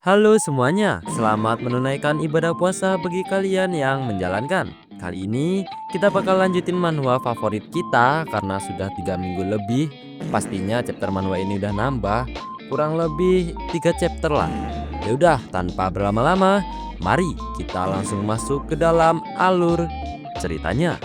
Halo semuanya, selamat menunaikan ibadah puasa bagi kalian yang menjalankan. Kali ini kita bakal lanjutin manhwa favorit kita karena sudah 3 minggu lebih. Pastinya chapter manhwa ini udah nambah, kurang lebih 3 chapter lah. Ya udah, tanpa berlama-lama, mari kita langsung masuk ke dalam alur ceritanya.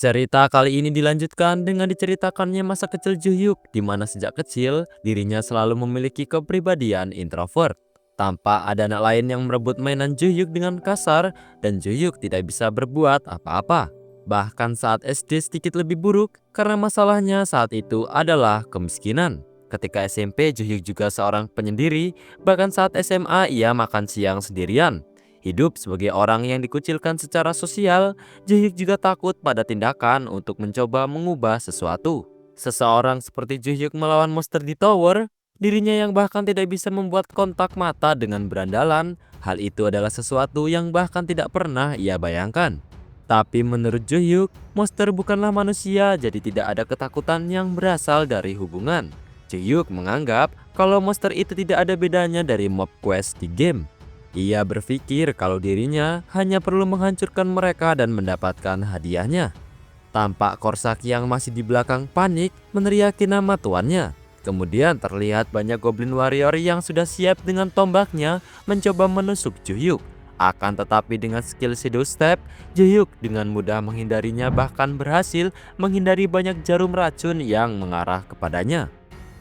Cerita kali ini dilanjutkan dengan diceritakannya masa kecil Juhyuk, di mana sejak kecil dirinya selalu memiliki kepribadian introvert. Tanpa ada anak lain yang merebut mainan Juhyuk dengan kasar, dan Juhyuk tidak bisa berbuat apa-apa. Bahkan saat SD sedikit lebih buruk, karena masalahnya saat itu adalah kemiskinan. Ketika SMP, Juhyuk juga seorang penyendiri, bahkan saat SMA ia makan siang sendirian. Hidup sebagai orang yang dikucilkan secara sosial, Jaehyuk juga takut pada tindakan untuk mencoba mengubah sesuatu. Seseorang seperti Jaehyuk melawan monster di tower, dirinya yang bahkan tidak bisa membuat kontak mata dengan berandalan, hal itu adalah sesuatu yang bahkan tidak pernah ia bayangkan. Tapi menurut Jaehyuk, monster bukanlah manusia, jadi tidak ada ketakutan yang berasal dari hubungan. Jaehyuk menganggap kalau monster itu tidak ada bedanya dari mob quest di game. Ia berpikir kalau dirinya hanya perlu menghancurkan mereka dan mendapatkan hadiahnya. Tampak Korsak yang masih di belakang panik meneriaki nama tuannya. Kemudian terlihat banyak Goblin Warrior yang sudah siap dengan tombaknya mencoba menusuk Juhyuk. Akan tetapi dengan skill Shadow Step, Juhyuk dengan mudah menghindarinya, bahkan berhasil menghindari banyak jarum racun yang mengarah kepadanya.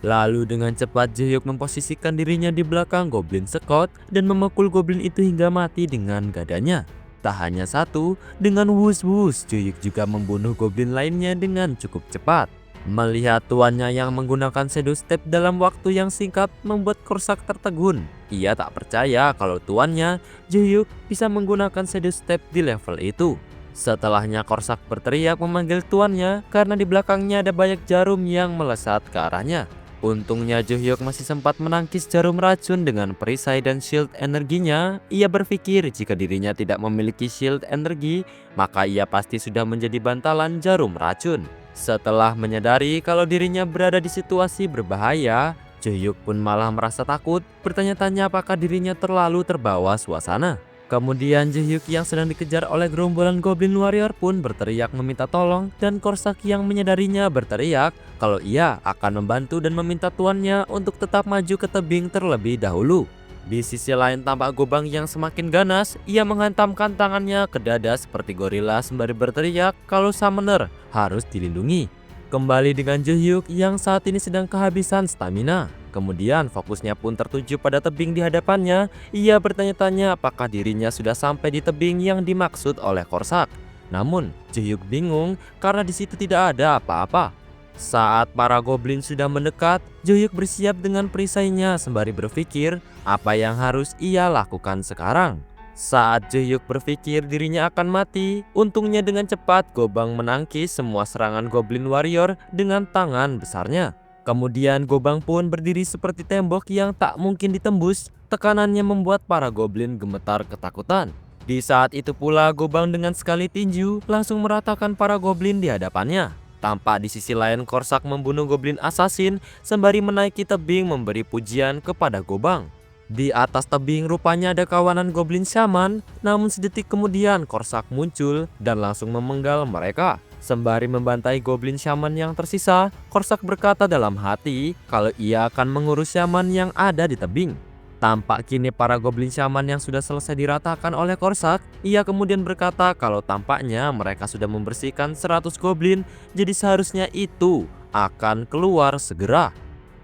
Lalu dengan cepat Jaehyuk memposisikan dirinya di belakang Goblin Scout dan memukul Goblin itu hingga mati dengan gadanya. Tak hanya satu, dengan wus-wus Jaehyuk juga membunuh Goblin lainnya dengan cukup cepat. Melihat tuannya yang menggunakan Shadow Step dalam waktu yang singkat membuat Korsak tertegun. Ia tak percaya kalau tuannya, Jaehyuk, bisa menggunakan Shadow Step di level itu. Setelahnya Korsak berteriak memanggil tuannya karena di belakangnya ada banyak jarum yang melesat ke arahnya. Untungnya Jaehyuk masih sempat menangkis jarum racun dengan perisai dan shield energinya. Ia berpikir jika dirinya tidak memiliki shield energi, maka ia pasti sudah menjadi bantalan jarum racun. Setelah menyadari kalau dirinya berada di situasi berbahaya, Jaehyuk pun malah merasa takut, bertanya-tanya apakah dirinya terlalu terbawa suasana. Kemudian Jaehyuk yang sedang dikejar oleh gerombolan Goblin Warrior pun berteriak meminta tolong, dan Korsak yang menyadarinya berteriak kalau ia akan membantu dan meminta tuannya untuk tetap maju ke tebing terlebih dahulu. Di sisi lain tampak Gobang yang semakin ganas, ia menghantamkan tangannya ke dada seperti gorila sembari berteriak kalau Summoner harus dilindungi. Kembali dengan Jaehyuk yang saat ini sedang kehabisan stamina. Kemudian fokusnya pun tertuju pada tebing di hadapannya. Ia bertanya-tanya apakah dirinya sudah sampai di tebing yang dimaksud oleh Korsak. Namun Jaehyuk bingung karena di situ tidak ada apa-apa. Saat para goblin sudah mendekat, Jaehyuk bersiap dengan perisainya sembari berpikir apa yang harus ia lakukan sekarang. Saat Jaehyuk berpikir dirinya akan mati, untungnya dengan cepat Gobang menangkis semua serangan Goblin Warrior dengan tangan besarnya. Kemudian Gobang pun berdiri seperti tembok yang tak mungkin ditembus. Tekanannya membuat para goblin gemetar ketakutan. Di saat itu pula Gobang dengan sekali tinju langsung meratakan para goblin di hadapannya. Tampak di sisi lain Korsak membunuh goblin assassin sembari menaiki tebing memberi pujian kepada Gobang. Di atas tebing rupanya ada kawanan goblin shaman, namun sedetik kemudian Korsak muncul dan langsung memenggal mereka. Sembari membantai goblin shaman yang tersisa, Korsak berkata dalam hati kalau ia akan mengurus shaman yang ada di tebing. Tampak kini para goblin shaman yang sudah selesai diratakan oleh Korsak, ia kemudian berkata kalau tampaknya mereka sudah membersihkan 100 goblin, jadi seharusnya itu akan keluar segera.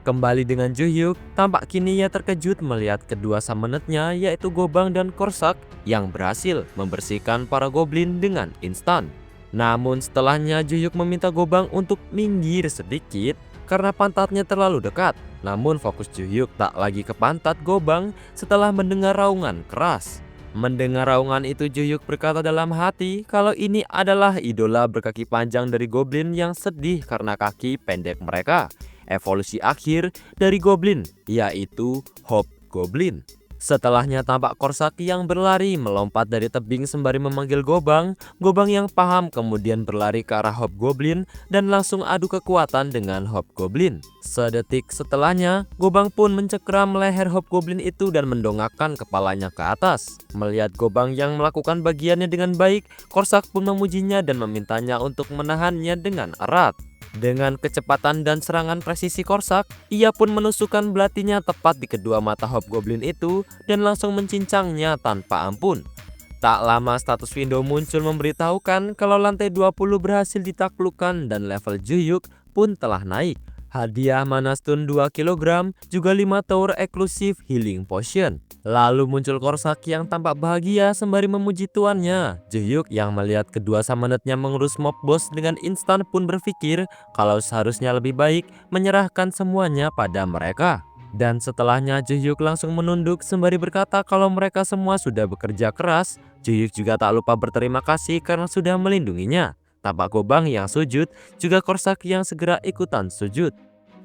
Kembali dengan Jaehyuk, tampak kini ia terkejut melihat kedua summonednya yaitu Gobang dan Korsak yang berhasil membersihkan para goblin dengan instan. Namun setelahnya Jaehyuk meminta Gobang untuk minggir sedikit karena pantatnya terlalu dekat. Namun fokus Jaehyuk tak lagi ke pantat Gobang setelah mendengar raungan keras. Mendengar raungan itu Jaehyuk berkata dalam hati kalau ini adalah idola berkaki panjang dari goblin yang sedih karena kaki pendek mereka. Evolusi akhir dari Goblin, yaitu Hobgoblin. Setelahnya tampak Korsaki yang berlari melompat dari tebing sembari memanggil Gobang. Gobang yang paham kemudian berlari ke arah Hobgoblin dan langsung adu kekuatan dengan Hobgoblin. Sedetik setelahnya, Gobang pun mencekram leher Hobgoblin itu dan mendongakkan kepalanya ke atas. Melihat Gobang yang melakukan bagiannya dengan baik, Korsak pun memujinya dan memintanya untuk menahannya dengan erat. Dengan kecepatan dan serangan presisi Korsak, ia pun menusukkan belatinya tepat di kedua mata Hobgoblin itu dan langsung mencincangnya tanpa ampun. Tak lama status window muncul memberitahukan kalau lantai 20 berhasil ditaklukkan dan level Juyuk pun telah naik. Hadiah mana stun 2 kg, juga 5 tower eksklusif healing potion. Lalu muncul Korsaki yang tampak bahagia sembari memuji tuannya. Juyuk yang melihat kedua summonetnya mengurus mob boss dengan instan pun berpikir kalau seharusnya lebih baik menyerahkan semuanya pada mereka. Dan setelahnya Juyuk langsung menunduk sembari berkata kalau mereka semua sudah bekerja keras. Juyuk juga tak lupa berterima kasih karena sudah melindunginya. Tampak Gobang yang sujud, juga Korsaki yang segera ikutan sujud.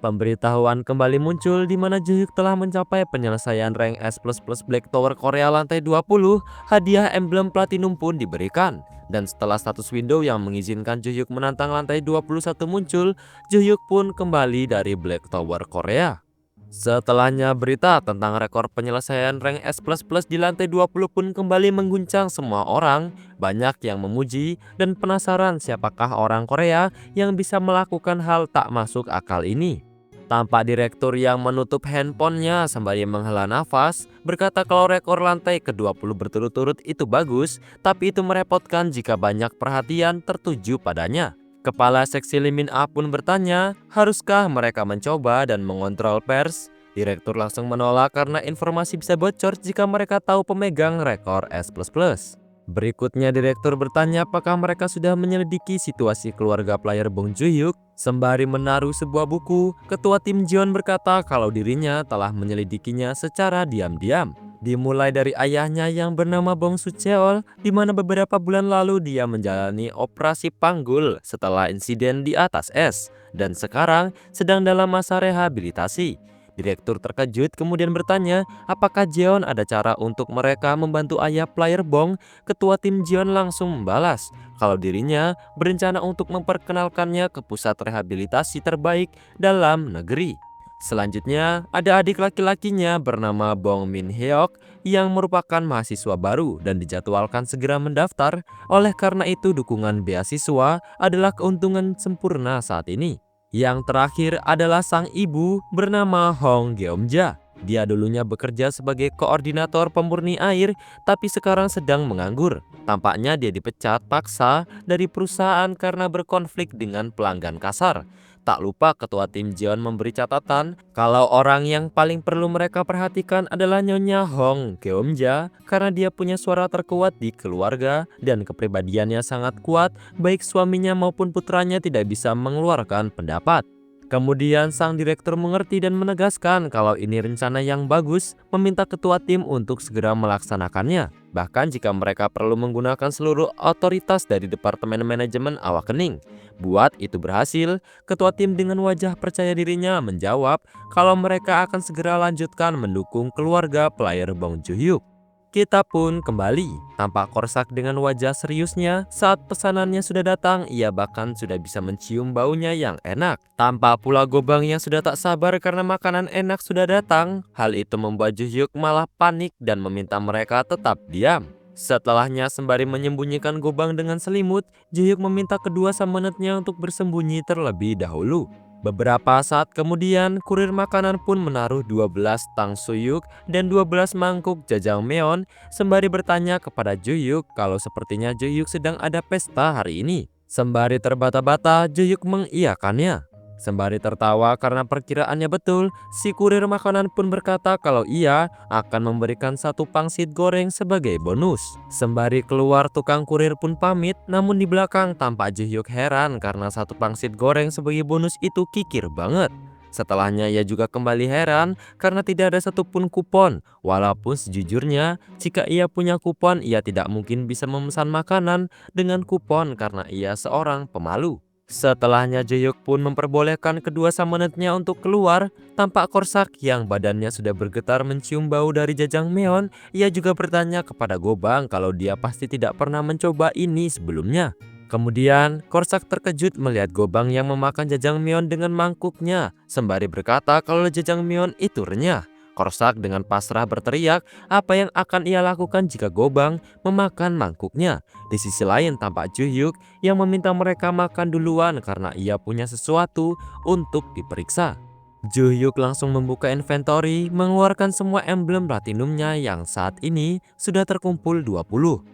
Pemberitahuan kembali muncul di mana Juyuk telah mencapai penyelesaian rank S++ Black Tower Korea lantai 20. Hadiah emblem platinum pun diberikan. Dan setelah status window yang mengizinkan Juyuk menantang lantai 21 muncul, Juyuk pun kembali dari Black Tower Korea. Setelahnya berita tentang rekor penyelesaian rank S++ di lantai 20 pun kembali mengguncang semua orang. Banyak yang memuji dan penasaran siapakah orang Korea yang bisa melakukan hal tak masuk akal ini. Tampak direktur yang menutup handphonenya sembari menghela nafas, berkata kalau rekor lantai ke-20 berturut-turut itu bagus, tapi itu merepotkan jika banyak perhatian tertuju padanya. Kepala seksi Limin A pun bertanya, haruskah mereka mencoba dan mengontrol pers? Direktur langsung menolak karena informasi bisa bocor jika mereka tahu pemegang rekor S++. Berikutnya direktur bertanya apakah mereka sudah menyelidiki situasi keluarga player Bong Joon-hyuk. Sembari menaruh sebuah buku, ketua tim Jeon berkata kalau dirinya telah menyelidikinya secara diam-diam. Dimulai dari ayahnya yang bernama Bong Soo-cheol, di mana beberapa bulan lalu dia menjalani operasi panggul setelah insiden di atas es, dan sekarang sedang dalam masa rehabilitasi. Direktur terkejut kemudian bertanya apakah Jeon ada cara untuk mereka membantu ayah player Bong. Ketua tim Jeon langsung membalas kalau dirinya berencana untuk memperkenalkannya ke pusat rehabilitasi terbaik dalam negeri. Selanjutnya ada adik laki-lakinya bernama Bong Min Hyuk yang merupakan mahasiswa baru dan dijadwalkan segera mendaftar. Oleh karena itu dukungan beasiswa adalah keuntungan sempurna saat ini. Yang terakhir adalah sang ibu bernama Hong Geomja. Dia dulunya bekerja sebagai koordinator pemurni air, tapi sekarang sedang menganggur. Tampaknya dia dipecat paksa dari perusahaan karena berkonflik dengan pelanggan kasar. Tak lupa ketua tim Jeon memberi catatan kalau orang yang paling perlu mereka perhatikan adalah Nyonya Hong Geomja karena dia punya suara terkuat di keluarga dan kepribadiannya sangat kuat, baik suaminya maupun putranya tidak bisa mengeluarkan pendapat. Kemudian sang direktur mengerti dan menegaskan kalau ini rencana yang bagus, meminta ketua tim untuk segera melaksanakannya. Bahkan jika mereka perlu menggunakan seluruh otoritas dari Departemen Manajemen Awakening. Buat itu berhasil, ketua tim dengan wajah percaya dirinya menjawab kalau mereka akan segera lanjutkan mendukung keluarga player Bong Joon-hyuk. Kita pun kembali, tampak Korsak dengan wajah seriusnya saat pesanannya sudah datang, ia bahkan sudah bisa mencium baunya yang enak. Tampak pula Gobang yang sudah tak sabar karena makanan enak sudah datang. Hal itu membuat Joon-hyuk malah panik dan meminta mereka tetap diam. Setelahnya sembari menyembunyikan Gobang dengan selimut, Joon-hyuk meminta kedua summonetnya untuk bersembunyi terlebih dahulu. Beberapa saat kemudian, kurir makanan pun menaruh 12 tang suyuk dan 12 mangkuk jajangmyeon sembari bertanya kepada Juyuk kalau sepertinya Juyuk sedang ada pesta hari ini. Sembari terbata-bata, Juyuk mengiyakannya. Sembari tertawa karena perkiraannya betul, si kurir makanan pun berkata kalau ia akan memberikan satu pangsit goreng sebagai bonus. Sembari keluar, tukang kurir pun pamit, namun di belakang tampak Jihyuk heran karena satu pangsit goreng sebagai bonus itu kikir banget. Setelahnya ia juga kembali heran karena tidak ada satupun kupon. Walaupun sejujurnya jika ia punya kupon ia tidak mungkin bisa memesan makanan dengan kupon karena ia seorang pemalu. Setelahnya Jaehyuk pun memperbolehkan kedua summonernya untuk keluar. Tampak Korsak yang badannya sudah bergetar mencium bau dari Jajangmyeon. Ia juga bertanya kepada Gobang kalau dia pasti tidak pernah mencoba ini sebelumnya. Kemudian Korsak terkejut melihat Gobang yang memakan Jajangmyeon dengan mangkuknya, sembari berkata kalau Jajangmyeon itu renyah. Korsak dengan pasrah berteriak apa yang akan ia lakukan jika Gobang memakan mangkuknya. Di sisi lain tampak Jaehyuk yang meminta mereka makan duluan karena ia punya sesuatu untuk diperiksa. Jaehyuk langsung membuka inventory, mengeluarkan semua emblem platinumnya yang saat ini sudah terkumpul 20,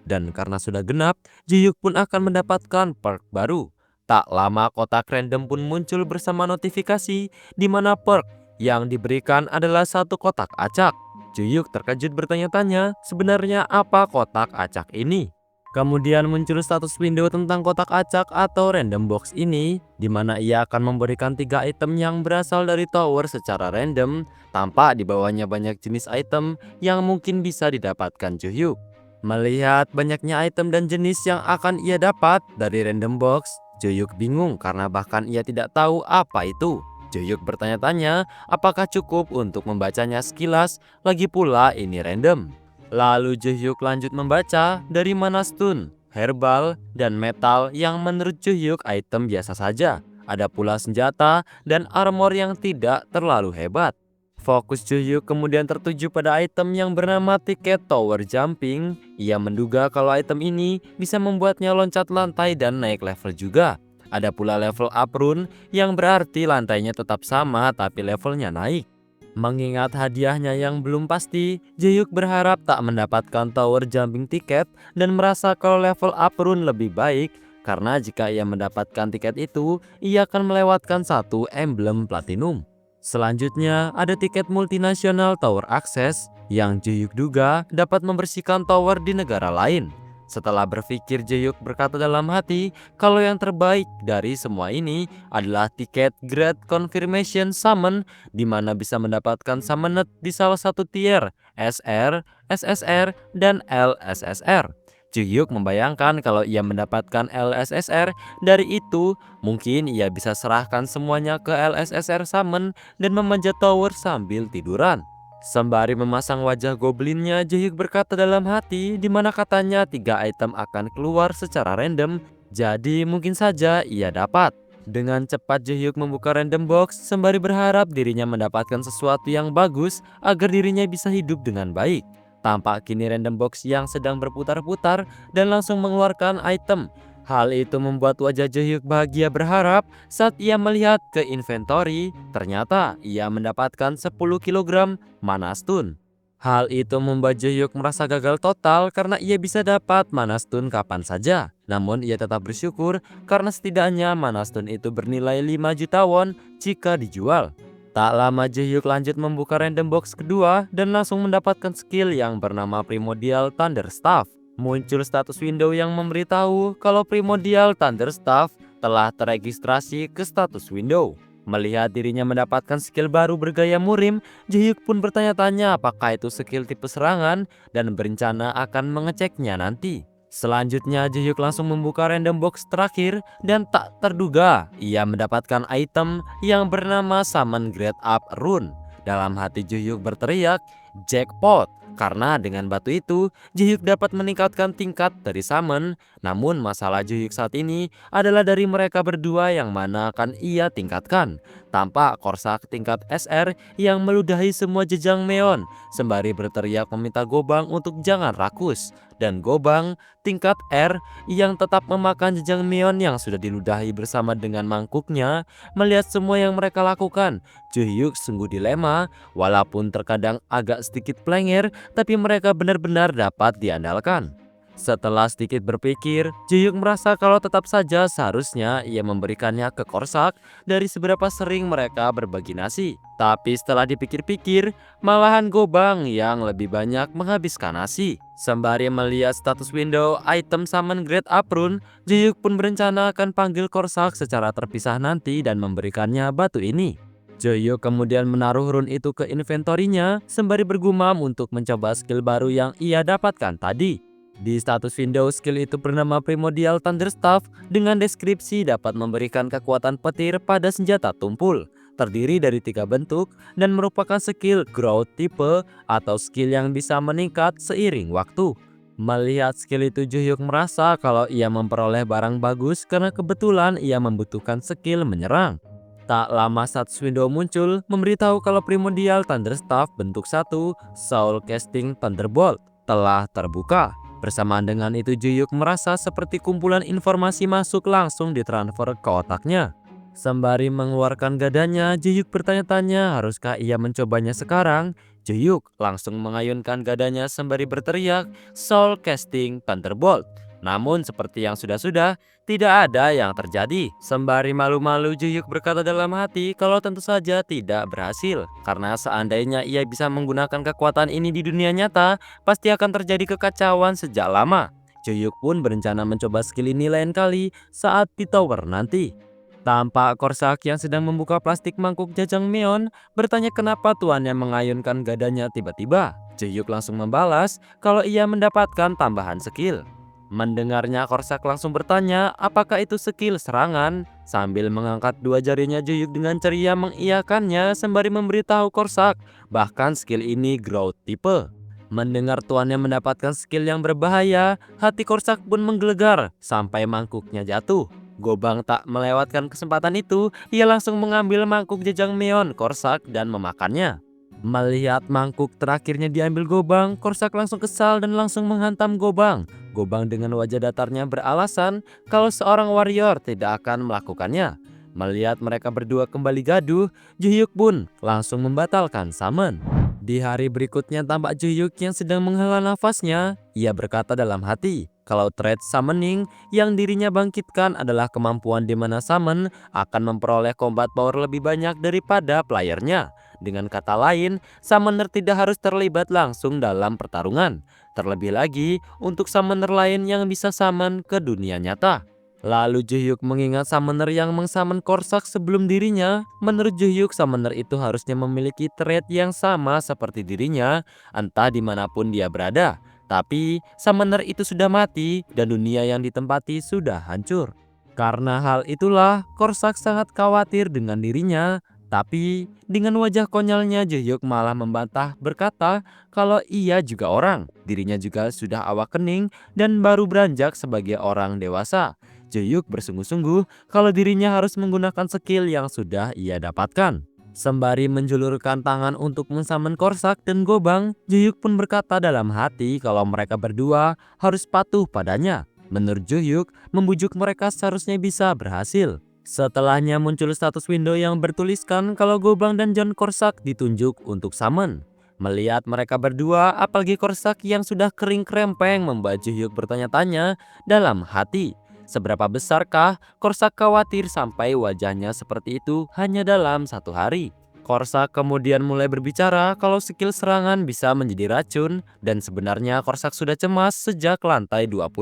dan karena sudah genap, Jaehyuk pun akan mendapatkan perk baru. Tak lama kotak random pun muncul bersama notifikasi di mana perk yang diberikan adalah satu kotak acak. Jaehyuk terkejut bertanya-tanya sebenarnya apa kotak acak ini. Kemudian muncul status window tentang kotak acak atau random box ini, di mana ia akan memberikan 3 item yang berasal dari tower secara random. Tampak di bawahnya banyak jenis item yang mungkin bisa didapatkan Jaehyuk. Melihat banyaknya item dan jenis yang akan ia dapat dari random box, Jaehyuk bingung karena bahkan ia tidak tahu apa itu. Jaehyuk bertanya-tanya apakah cukup untuk membacanya sekilas, lagi pula ini random. Lalu Jaehyuk lanjut membaca dari mana stun, herbal, dan metal yang menurut Jaehyuk item biasa saja. Ada pula senjata dan armor yang tidak terlalu hebat. Fokus Jaehyuk kemudian tertuju pada item yang bernama tiket tower jumping. Ia menduga kalau item ini bisa membuatnya loncat lantai dan naik level juga. Ada pula level up rune yang berarti lantainya tetap sama tapi levelnya naik. Mengingat hadiahnya yang belum pasti, Jaehyuk berharap tak mendapatkan tower jumping tiket dan merasa kalau level up rune lebih baik karena jika ia mendapatkan tiket itu, ia akan melewatkan satu emblem platinum. Selanjutnya ada tiket multinasional tower access yang Jaehyuk duga dapat membersihkan tower di negara lain. Setelah berpikir, Jaehyuk berkata dalam hati kalau yang terbaik dari semua ini adalah tiket Great Confirmation Summon, di mana bisa mendapatkan summonet di salah satu tier SR, SSR, dan LSSR. Jaehyuk membayangkan kalau ia mendapatkan LSSR, dari itu mungkin ia bisa serahkan semuanya ke LSSR Summon dan memanjat tower sambil tiduran. Sembari memasang wajah goblinnya, Jaehyuk berkata dalam hati di mana katanya 3 item akan keluar secara random, jadi mungkin saja ia dapat. Dengan cepat Jaehyuk membuka random box sembari berharap dirinya mendapatkan sesuatu yang bagus agar dirinya bisa hidup dengan baik. Tampak kini random box yang sedang berputar-putar dan langsung mengeluarkan item. Hal itu membuat wajah Jaehyuk bahagia berharap saat ia melihat ke inventory, ternyata ia mendapatkan 10 kg mana stun. Hal itu membuat Jaehyuk merasa gagal total karena ia bisa dapat mana stun kapan saja. Namun ia tetap bersyukur karena setidaknya mana stun itu bernilai 5 juta won jika dijual. Tak lama Jaehyuk lanjut membuka random box kedua dan langsung mendapatkan skill yang bernama Primordial Thunder Staff. Muncul status window yang memberitahu kalau Primordial Thunder Staff telah teregistrasi ke status window. Melihat dirinya mendapatkan skill baru bergaya murim, Jaehyuk pun bertanya-tanya apakah itu skill tipe serangan dan berencana akan mengeceknya nanti. Selanjutnya Jaehyuk langsung membuka random box terakhir dan tak terduga ia mendapatkan item yang bernama Summon Grade Up Rune. Dalam hati Jaehyuk berteriak, jackpot! Karena dengan batu itu, Jaehyuk dapat meningkatkan tingkat dari summon. Namun masalah Jaehyuk saat ini adalah dari mereka berdua yang mana akan ia tingkatkan. Tampak Korsak tingkat SR yang meludahi semua Jajangmyeon, sembari berteriak meminta Gobang untuk jangan rakus. Dan Gobang tingkat R yang tetap memakan Jajangmyeon yang sudah diludahi bersama dengan mangkuknya. Melihat semua yang mereka lakukan, Jaehyuk sungguh dilema. Walaupun terkadang agak sedikit plenger, tapi mereka benar-benar dapat diandalkan. Setelah sedikit berpikir, Jaehyuk merasa kalau tetap saja seharusnya ia memberikannya ke Korsak dari seberapa sering mereka berbagi nasi. Tapi setelah dipikir-pikir, malahan Gobang yang lebih banyak menghabiskan nasi. Sembari melihat status window item Summon Grade Up Rune, Jaehyuk pun berencana akan panggil Korsak secara terpisah nanti dan memberikannya batu ini. Jaehyuk kemudian menaruh rune itu ke inventorinya sembari bergumam untuk mencoba skill baru yang ia dapatkan tadi. Di status Windows, skill itu bernama Primordial Thunderstaff dengan deskripsi dapat memberikan kekuatan petir pada senjata tumpul. Terdiri dari 3 bentuk dan merupakan skill growth type atau skill yang bisa meningkat seiring waktu. Melihat skill itu, Juhyuk merasa kalau ia memperoleh barang bagus karena kebetulan ia membutuhkan skill menyerang. Tak lama status window muncul memberitahu kalau Primordial Thunderstaff bentuk 1 Soul Casting Thunderbolt telah terbuka. Bersamaan dengan itu, Juhyuk merasa seperti kumpulan informasi masuk langsung ditransfer ke otaknya. Sembari mengeluarkan gadanya, Juhyuk bertanya-tanya haruskah ia mencobanya sekarang. Juhyuk langsung mengayunkan gadanya sembari berteriak Soul Casting Thunderbolt. Namun seperti yang sudah-sudah, tidak ada yang terjadi. Sembari malu-malu, Juhyuk berkata dalam hati kalau tentu saja tidak berhasil. Karena seandainya ia bisa menggunakan kekuatan ini di dunia nyata, pasti akan terjadi kekacauan sejak lama. Juhyuk pun berencana mencoba skill ini lain kali saat di tower nanti. Tampak Korsak yang sedang membuka plastik mangkuk Jajangmyeon bertanya kenapa tuannya mengayunkan gadanya tiba-tiba. Jaehyuk langsung membalas kalau ia mendapatkan tambahan skill. Mendengarnya, Korsak langsung bertanya apakah itu skill serangan. Sambil mengangkat 2 jarinya, Jaehyuk dengan ceria mengiyakannya sembari memberitahu Korsak bahkan skill ini growth type. Mendengar tuannya mendapatkan skill yang berbahaya, hati Korsak pun menggelegar sampai mangkuknya jatuh. Gobang tak melewatkan kesempatan itu, ia langsung mengambil mangkuk Jajangmyeon Korsak dan memakannya. Melihat mangkuk terakhirnya diambil Gobang, Korsak langsung kesal dan langsung menghantam Gobang. Gobang dengan wajah datarnya beralasan kalau seorang warrior tidak akan melakukannya. Melihat mereka berdua kembali gaduh, Juhyuk pun langsung membatalkan summon. Di hari berikutnya, tampak Juhyuk yang sedang menghela nafasnya. Ia berkata dalam hati kalau thread summoning yang dirinya bangkitkan adalah kemampuan di mana summon akan memperoleh combat power lebih banyak daripada playernya. Dengan kata lain, summoner tidak harus terlibat langsung dalam pertarungan. Terlebih lagi untuk summoner lain yang bisa summon ke dunia nyata. Lalu Juhyuk mengingat summoner yang mengsummon Korsak sebelum dirinya. Menurut Juhyuk, summoner itu harusnya memiliki trait yang sama seperti dirinya, entah dimanapun dia berada. Tapi summoner itu sudah mati dan dunia yang ditempati sudah hancur. Karena hal itulah, Korsak sangat khawatir dengan dirinya. Tapi dengan wajah konyolnya, Juhyuk malah membantah berkata kalau ia juga orang. Dirinya juga sudah awakening dan baru beranjak sebagai orang dewasa. Juhyuk bersungguh-sungguh kalau dirinya harus menggunakan skill yang sudah ia dapatkan. Sembari menjulurkan tangan untuk mensummon Korsak dan Gobang, Juhyuk pun berkata dalam hati kalau mereka berdua harus patuh padanya. Menurut Juhyuk, membujuk mereka seharusnya bisa berhasil. Setelahnya muncul status window yang bertuliskan kalau Gobang dan John Korsak ditunjuk untuk summon. Melihat mereka berdua, apalagi Korsak yang sudah kering krempeng, membuat Juhyuk bertanya-tanya dalam hati. Seberapa besarkah Korsak khawatir sampai wajahnya seperti itu hanya dalam 1 hari? Korsak kemudian mulai berbicara kalau skill serangan bisa menjadi racun dan sebenarnya Korsak sudah cemas sejak lantai 20.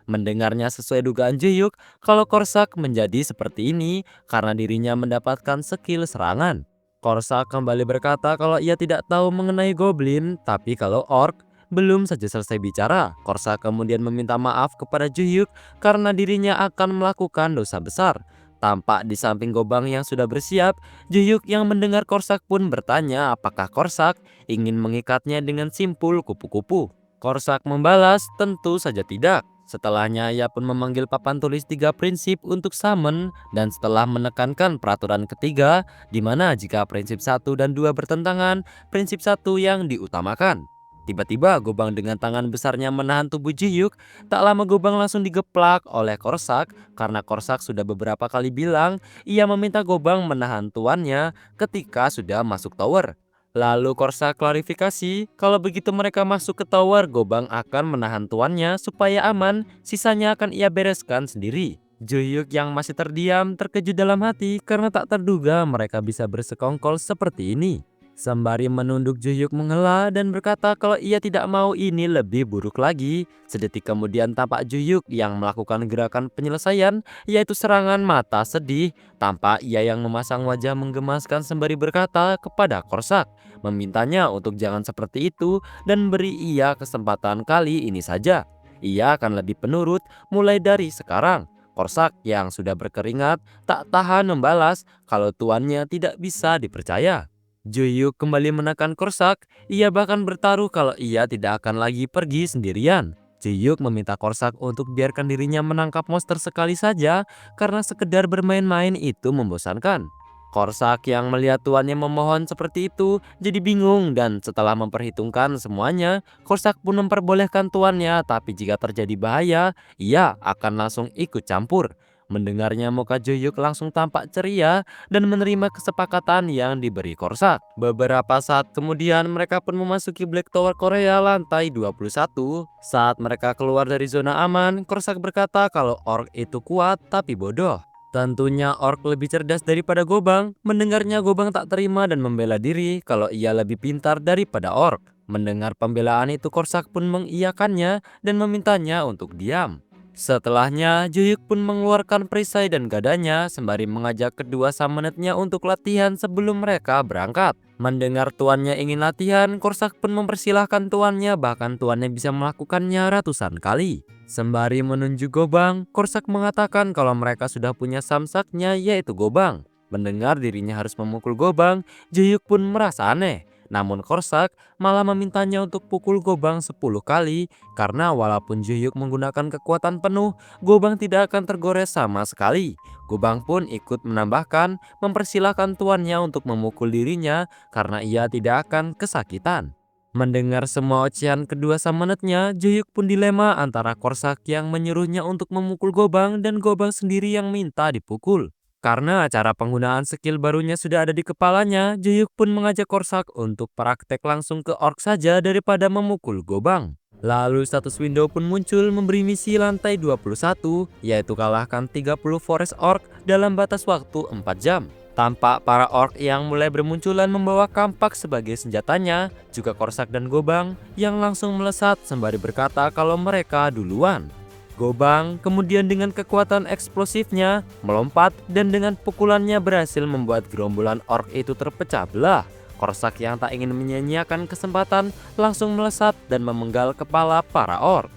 Mendengarnya sesuai dugaan Juhyuk kalau Korsak menjadi seperti ini karena dirinya mendapatkan skill serangan. Korsak kembali berkata kalau ia tidak tahu mengenai Goblin, tapi kalau Orc. Belum saja selesai bicara, Korsak kemudian meminta maaf kepada Juhyuk karena dirinya akan melakukan dosa besar. Tampak di samping Gobang yang sudah bersiap, Juhyuk yang mendengar Korsak pun bertanya apakah Korsak ingin mengikatnya dengan simpul kupu-kupu. Korsak membalas tentu saja tidak. Setelahnya ia pun memanggil papan tulis 3 prinsip untuk summon dan setelah menekankan peraturan ketiga di mana jika prinsip 1 dan 2 bertentangan, prinsip 1 yang diutamakan. Tiba-tiba Gobang dengan tangan besarnya menahan tubuh Juhyuk. Tak lama Gobang langsung digeplak oleh Korsak karena Korsak sudah beberapa kali bilang ia meminta Gobang menahan tuannya ketika sudah masuk tower. Lalu Korsak klarifikasi kalau begitu mereka masuk ke tower, Gobang akan menahan tuannya supaya aman, sisanya akan ia bereskan sendiri. Juhyuk yang masih terdiam terkejut dalam hati karena tak terduga mereka bisa bersekongkol seperti ini. Sembari menunduk, Juhyuk menghela dan berkata kalau ia tidak mau ini lebih buruk lagi. Sedetik kemudian tampak Juhyuk yang melakukan gerakan penyelesaian, yaitu serangan mata sedih. Tampak ia yang memasang wajah menggemaskan sembari berkata kepada Korsak, memintanya untuk jangan seperti itu dan beri ia kesempatan kali ini saja. ia akan lebih penurut mulai dari sekarang. Korsak yang sudah berkeringat tak tahan membalas kalau tuannya tidak bisa dipercaya. Juyuk kembali menekan Korsak, ia bahkan bertaruh kalau ia tidak akan lagi pergi sendirian. Juyuk meminta Korsak untuk biarkan dirinya menangkap monster sekali saja karena sekedar bermain-main itu membosankan. Korsak yang melihat tuannya memohon seperti itu jadi bingung dan setelah memperhitungkan semuanya, Korsak pun memperbolehkan tuannya, tapi jika terjadi bahaya, ia akan langsung ikut campur. Mendengarnya muka Juyuk langsung tampak ceria dan menerima kesepakatan yang diberi Korsak. Beberapa saat kemudian mereka pun memasuki Black Tower Korea lantai 21. Saat mereka keluar dari zona aman, Korsak berkata kalau orc itu kuat tapi bodoh. Tentunya orc lebih cerdas daripada Gobang. Mendengarnya Gobang tak terima dan membela diri kalau ia lebih pintar daripada orc. Mendengar pembelaan itu Korsak pun mengiyakannya dan memintanya untuk diam. Setelahnya, Juyuk pun mengeluarkan perisai dan gadanya sembari mengajak kedua summonetnya untuk latihan sebelum mereka berangkat. Mendengar tuannya ingin latihan, Korsak pun mempersilahkan tuannya, bahkan tuannya bisa melakukannya ratusan kali. Sembari menunjuk Gobang, Korsak mengatakan kalau mereka sudah punya samsaknya yaitu Gobang. Mendengar dirinya harus memukul Gobang, Juyuk pun merasa aneh. Namun Korsak malah memintanya untuk pukul Gobang 10 kali karena walaupun Juyuk menggunakan kekuatan penuh, Gobang tidak akan tergores sama sekali. Gobang pun ikut menambahkan mempersilahkan tuannya untuk memukul dirinya karena ia tidak akan kesakitan. Mendengar semua ocehan kedua summonetnya, Juyuk pun dilema antara Korsak yang menyuruhnya untuk memukul Gobang dan Gobang sendiri yang minta dipukul. Karena cara penggunaan skill barunya sudah ada di kepalanya, Juyuk pun mengajak Korsak untuk praktek langsung ke orc saja daripada memukul Gobang. Lalu status window pun muncul memberi misi lantai 21, yaitu kalahkan 30 forest orc dalam batas waktu 4 jam. Tampak para orc yang mulai bermunculan membawa kampak sebagai senjatanya, juga Korsak dan Gobang yang langsung melesat sembari berkata kalau mereka duluan. Gobang kemudian dengan kekuatan eksplosifnya melompat dan dengan pukulannya berhasil membuat gerombolan orc itu terpecah belah. Korsak yang tak ingin menyia-nyiakan kesempatan langsung melesat dan memenggal kepala para orc.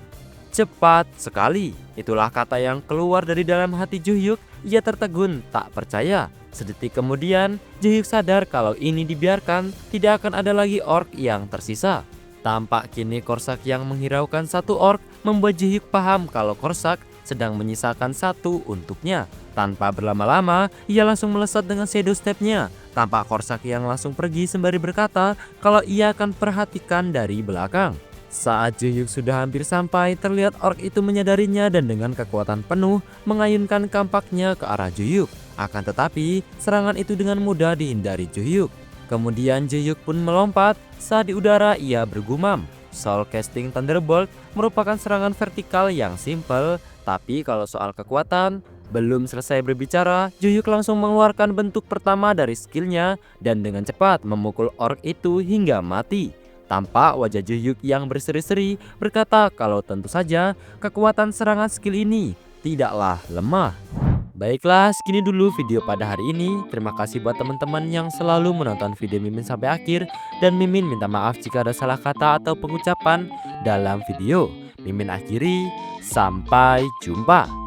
Cepat sekali, itulah kata yang keluar dari dalam hati Juyuk. Ia tertegun tak percaya. Sedetik kemudian Juyuk sadar kalau ini dibiarkan tidak akan ada lagi orc yang tersisa. Tampak kini Korsak yang menghiraukan satu orc membuat Juyuk paham kalau Korsak sedang menyisakan satu untuknya. Tanpa berlama-lama, ia langsung melesat dengan shadow step-nya. Tampak Korsak yang langsung pergi sembari berkata kalau ia akan perhatikan dari belakang. Saat Juyuk sudah hampir sampai, terlihat orc itu menyadarinya dan dengan kekuatan penuh mengayunkan kampaknya ke arah Juyuk. Akan tetapi, serangan itu dengan mudah dihindari Juyuk. Kemudian Juyuk pun melompat, saat di udara ia bergumam. Soul Casting Thunderbolt merupakan serangan vertikal yang simple, tapi kalau soal kekuatan, belum selesai berbicara, Juyuk langsung mengeluarkan bentuk pertama dari skillnya dan dengan cepat memukul orc itu hingga mati. Tampak wajah Juyuk yang berseri-seri berkata kalau tentu saja kekuatan serangan skill ini tidaklah lemah. Baiklah, segini dulu video pada hari ini. Terima kasih buat teman-teman yang selalu menonton video Mimin sampai akhir. Dan Mimin minta maaf jika ada salah kata atau pengucapan dalam video. Mimin akhiri, sampai jumpa.